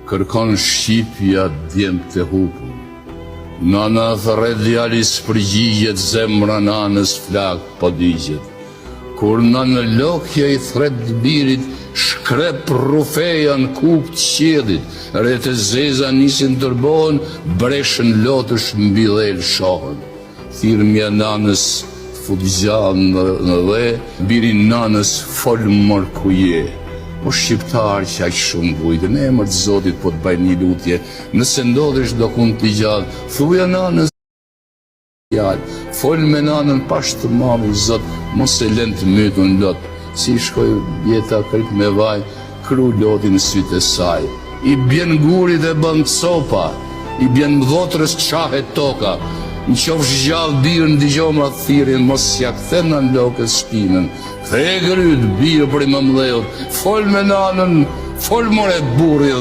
kërkon shqipja djem të hupun. Nana thret djalis përgjigjet, zemra nanës flak po digjet. Kur në lokja i thret birit, shkrep rufeja në kup të qiellit, rreth e zeza nisin tërbohen, breshën lotësh mbi dhel shohën. Thirrmja nanës fut gjallë në dhe, biri nanës fol mor ku je. O shqiptar që aq shumë vujtë, në emër të Zotit po të baj një lutje, nëse ndodhesh do kund t'i gjallë, thuja nanës fol me nanën pash të mami Zot, mos e lën të mytun lot. Si shkoj jeta krit me vaj, kru lotin në sytë e saj. I bjen gurit e bën copa, i bjen mdhotrës qahet toka. Në qofsh gjallë birën digjoma thirin, mos ja kthen në lokës shpinën. Kthe gryt birë për i më mdheut, fol me nanën, fol more burri.